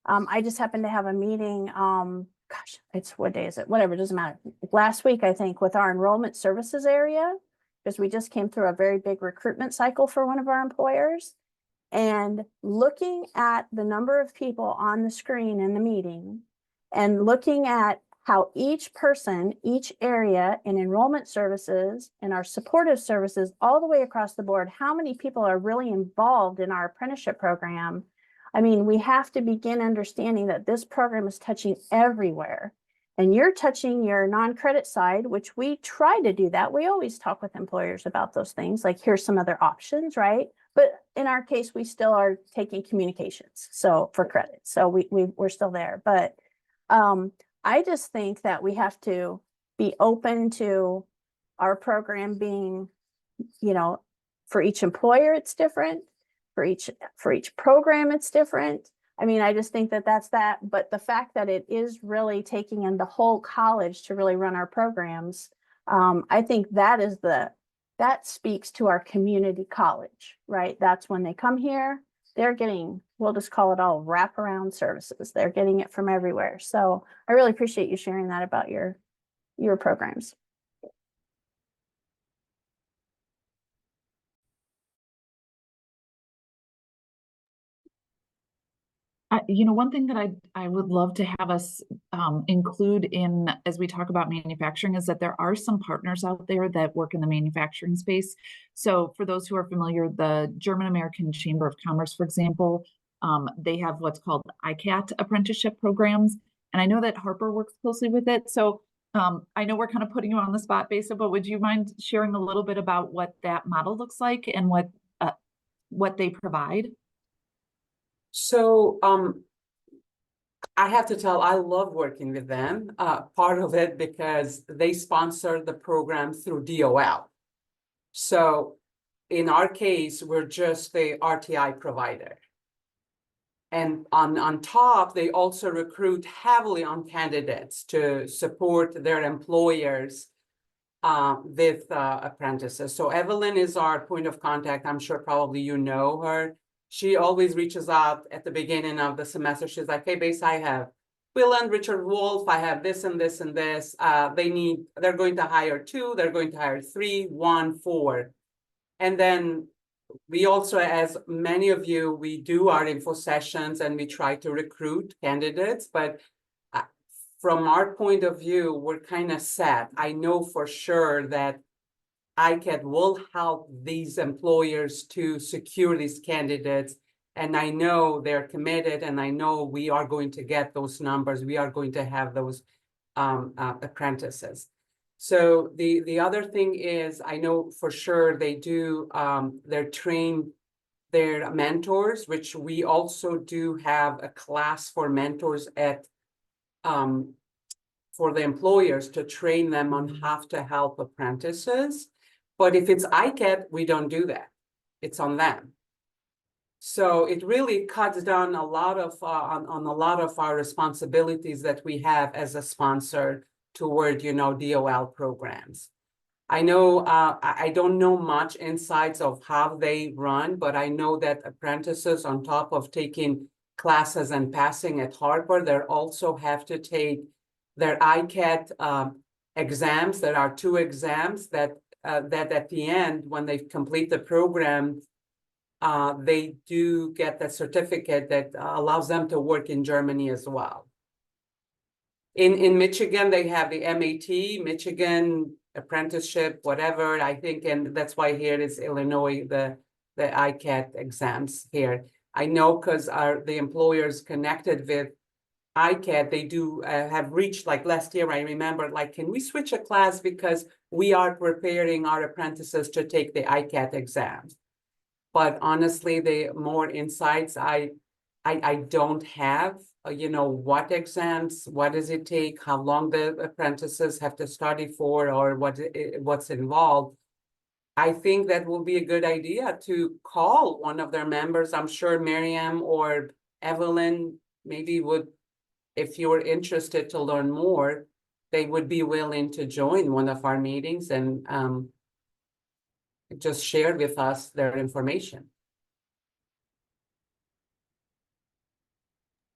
I just happened to have a meeting, gosh, what day is it? Whatever, it doesn't matter. Last week, I think, with our enrollment services area, because we just came through a very big recruitment cycle for one of our employers. And looking at the number of people on the screen in the meeting and looking at how each person, each area in enrollment services and our supportive services all the way across the board, how many people are really involved in our apprenticeship program. I mean, we have to begin understanding that this program is touching everywhere. And you're touching your non-credit side, which we try to do that. We always talk with employers about those things, like here's some other options, right? But in our case, we still are taking communications, so for credit. So we're still there. But I just think that we have to be open to our program being, you know, for each employer, it's different. For each program, it's different. I mean, I just think that that's that. But the fact that it is really taking in the whole college to really run our programs, I think that is that speaks to our community college, right? That's when they come here, they're getting, we'll just call it all wraparound services. They're getting it from everywhere. So I really appreciate you sharing that about your programs. You know, one thing that I would love to have us include in as we talk about manufacturing is that there are some partners out there that work in the manufacturing space. So for those who are familiar, the German American Chamber of Commerce, for example, they have what's called ICAT apprenticeship programs. And I know that Harper works closely with it. So I know we're kind of putting you on the spot, Besa, but would you mind sharing a little bit about what that model looks like and what they provide? So I have to tell, I love working with them. Part of it because they sponsor the program through DOL. So in our case, we're just the RTI provider. And on top, they also recruit heavily on candidates to support their employers with apprentices. So Evelyn is our point of contact. I'm sure probably you know her. She always reaches out at the beginning of the semester. She's like, hey, Base, I have Will and Richard Wolf. I have this and this and this. They're going to hire 2. They're going to hire 3, 1, 4. And then we also, as many of you, we do our info sessions and we try to recruit candidates. But from our point of view, we're kind of set. I know for sure that ICAT will help these employers to secure these candidates. And I know they're committed, and I know we are going to get those numbers. We are going to have those apprentices. So the other thing is, I know for sure they do, they're trained their mentors, which we also do have a class for mentors at for the employers to train them on how to help apprentices. But if it's ICAT, we don't do that. It's on them. So it really cuts down a lot of on a lot of our responsibilities that we have as a sponsor toward, you know, DOL programs. I know I don't know much insights of how they run, but I know that apprentices, on top of taking classes and passing at Harper, they also have to take their ICAT exams. There are 2 exams that at the end, when they complete the program, they do get the certificate that allows them to work in Germany as well. In Michigan, they have the MAT, Michigan apprenticeship, whatever, I think, and that's why here is Illinois, the ICAT exams here. I know because the employers connected with ICAT, they do have reached, like last year, I remember, like, can we switch a class because we are preparing our apprentices to take the ICAT exams. But honestly, the more insights I don't have, you know, what exams, what does it take, how long the apprentices have to study for, or what's involved. I think that will be a good idea to call one of their members. I'm sure Miriam or Evelyn maybe would, if you're interested to learn more, they would be willing to join one of our meetings and just share with us their information.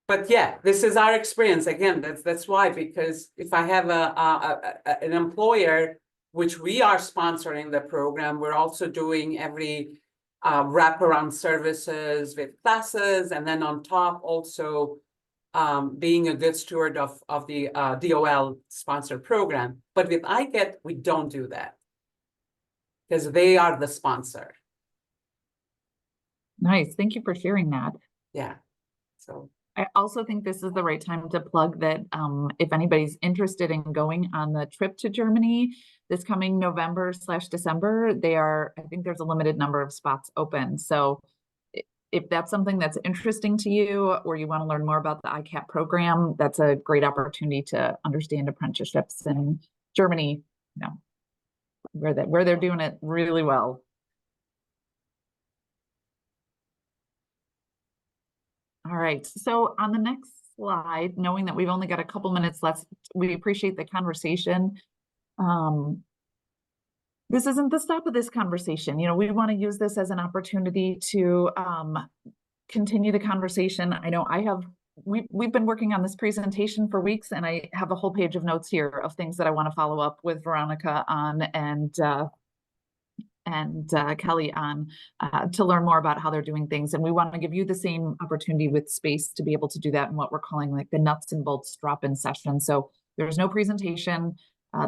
But yeah, this is our experience. Again, that's why, because if I have an employer, which we are sponsoring the program, we're also doing every wraparound services with classes, and then on top also being a good steward of the DOL sponsored program. But with iGet, we don't do that because they are the sponsor. Nice. Thank you for sharing that. Yeah. So I also think this is the right time to plug that if anybody's interested in going on the trip to Germany this coming November/December, I think there's a limited number of spots open. So if that's something that's interesting to you, or you want to learn more about the ICAP program, that's a great opportunity to understand apprenticeships in Germany, you know, where they're doing it really well. All right, so on the next slide, knowing that we've only got a couple minutes left, we appreciate the conversation. This isn't the stop of this conversation. You know, we want to use this as an opportunity to continue the conversation. I know we've been working on this presentation for weeks, and I have a whole page of notes here of things that I want to follow up with Veronica on and Kelly on to learn more about how they're doing things. And we want to give you the same opportunity with space to be able to do that in what we're calling like the nuts and bolts drop-in session. So there's no presentation,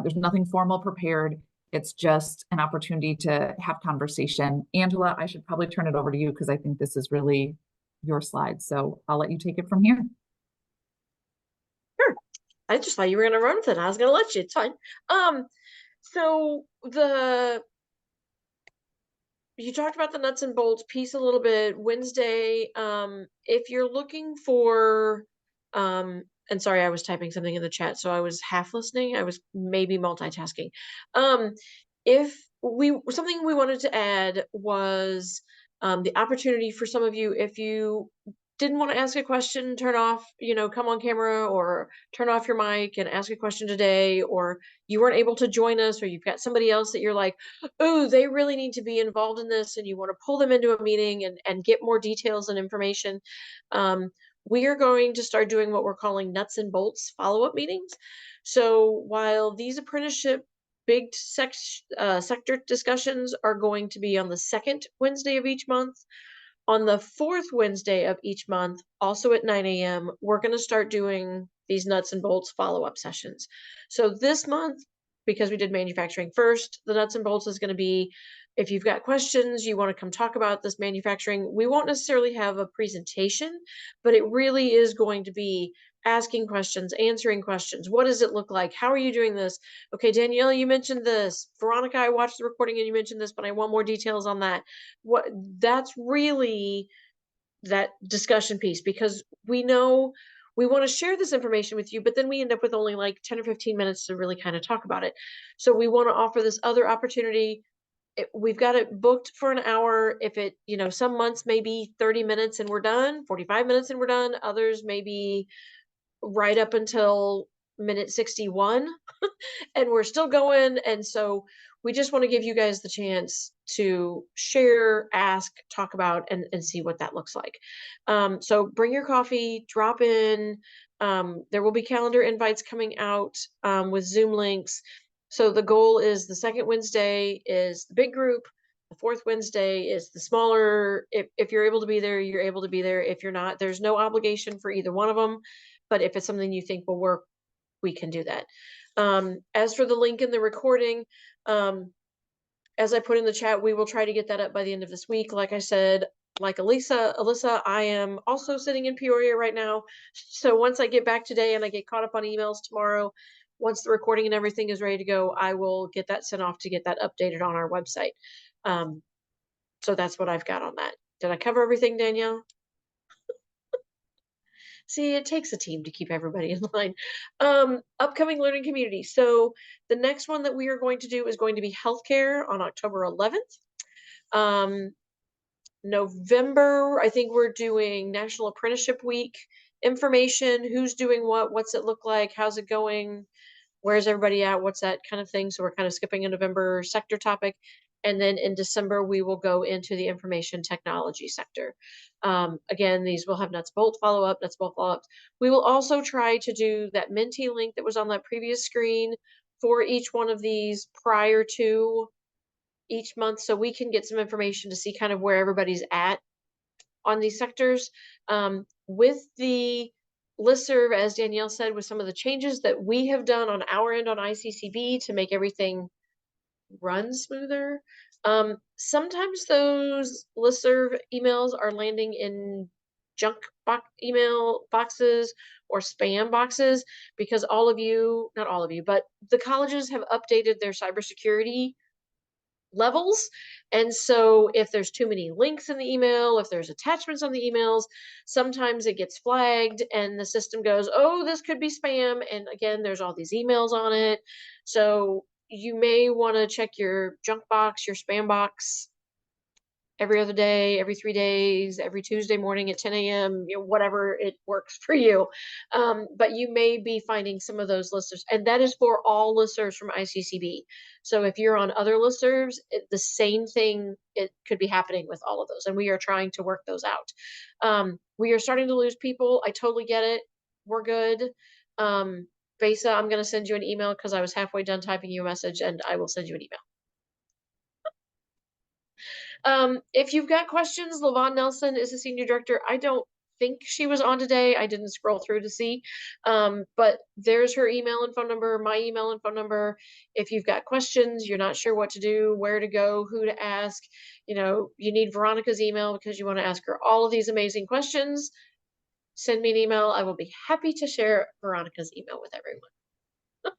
there's nothing formal prepared. It's just an opportunity to have conversation. Angela, I should probably turn it over to you because I think this is really your slide. So I'll let you take it from here. Sure. I just thought you were going to run with it. I was going to let you. It's fine. So you talked about the nuts and bolts piece a little bit. Wednesday, if you're looking for, and sorry, I was typing something in the chat, so I was half listening. I was maybe multitasking. Something we wanted to add was the opportunity for some of you, if you didn't want to ask a question, turn off, come on camera or turn off your mic and ask a question today, or you weren't able to join us, or you've got somebody else that you're like, oh, they really need to be involved in this, and you want to pull them into a meeting and get more details and information. We are going to start doing what we're calling nuts and bolts follow-up meetings. So while these apprenticeship big sector discussions are going to be on the second Wednesday of each month, on the fourth Wednesday of each month, also at 9 a.m., we're going to start doing these nuts and bolts follow-up sessions. So this month, because we did manufacturing first, the nuts and bolts is going to be, if you've got questions, you want to come talk about this manufacturing, we won't necessarily have a presentation, but it really is going to be asking questions, answering questions. What does it look like? How are you doing this? Okay, Danielle, you mentioned this. Veronica, I watched the recording and you mentioned this, but I want more details on that. That's really that discussion piece, because we know we want to share this information with you, but then we end up with only like 10 or 15 minutes to really kind of talk about it. So we want to offer this other opportunity. We've got it booked for an hour. If it, some months maybe 30 minutes and we're done, 45 minutes and we're done. Others maybe right up until minute 61 and we're still going. And so we just want to give you guys the chance to share, ask, talk about, and see what that looks like. So bring your coffee, drop in. There will be calendar invites coming out with Zoom links. So the goal is the second Wednesday is the big group. The fourth Wednesday is the smaller. If you're able to be there, you're able to be there. If you're not, there's no obligation for either one of them. But if it's something you think will work, we can do that. As for the link in the recording, as I put in the chat, we will try to get that up by the end of this week. Like I said, like Alyssa, I am also sitting in Peoria right now. So once I get back today and I get caught up on emails tomorrow, once the recording and everything is ready to go, I will get that sent off to get that updated on our website. So that's what I've got on that. Did I cover everything, Danielle? See, it takes a team to keep everybody in line. Upcoming learning community. So the next one that we are going to do is going to be healthcare on October 11th. November, I think we're doing National Apprenticeship Week information. Who's doing what? What's it look like? How's it going? Where's everybody at? What's that kind of thing? So we're kind of skipping a November sector topic. And then in December, we will go into the information technology sector. Again, these will have nuts bolt follow-up, nuts bolt follow-ups. We will also try to do that Menti link that was on that previous screen for each one of these prior to each month, so we can get some information to see kind of where everybody's at on these sectors. With the listserv, as Danielle said, with some of the changes that we have done on our end on ICCB to make everything run smoother. Sometimes those listserv emails are landing in junk email boxes or spam boxes because all of you, not all of you, but the colleges have updated their cybersecurity levels. And so if there's too many links in the email, if there's attachments on the emails, sometimes it gets flagged and the system goes, oh, this could be spam. And again, there's all these emails on it. So you may want to check your junk box, your spam box every other day, every 3 days, every Tuesday morning at 10 a.m., whatever it works for you. But you may be finding some of those listservs, and that is for all listservs from ICCB. So if you're on other listservs, the same thing, it could be happening with all of those, and we are trying to work those out. We are starting to lose people. I totally get it. We're good. Besa, I'm going to send you an email because I was halfway done typing you a message, and I will send you an email. If you've got questions, LaVon Nelson is the senior director. I don't think she was on today. I didn't scroll through to see. But there's her email and phone number, my email and phone number. If you've got questions, you're not sure what to do, where to go, who to ask, you need Veronica's email because you want to ask her all of these amazing questions, send me an email. I will be happy to share Veronica's email with everyone.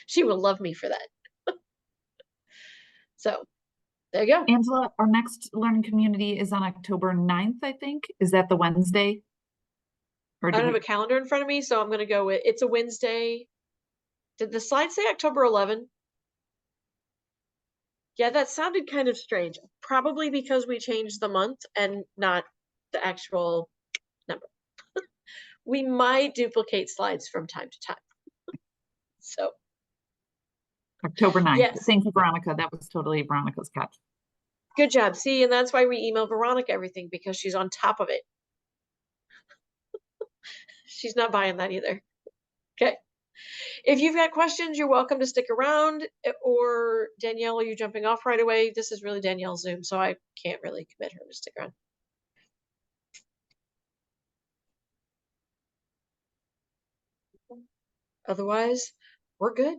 She will love me for that. So there you go. Angela, our next learning community is on October 9th, I think. Is that the Wednesday? Or I don't have a calendar in front of me, so I'm going to go with, it's a Wednesday. Did the slide say October 11? Yeah, that sounded kind of strange. Probably because we changed the month and not the actual number. We might duplicate slides from time to time. So. October 9th. Yes. Thank you, Veronica. That was totally Veronica's catch. Good job. See, and that's why we email Veronica everything, because she's on top of it. She's not buying that either. Okay. If you've got questions, you're welcome to stick around. Or Danielle, are you jumping off right away? This is really Danielle's Zoom, so I can't really commit her to stick around. Otherwise, we're good.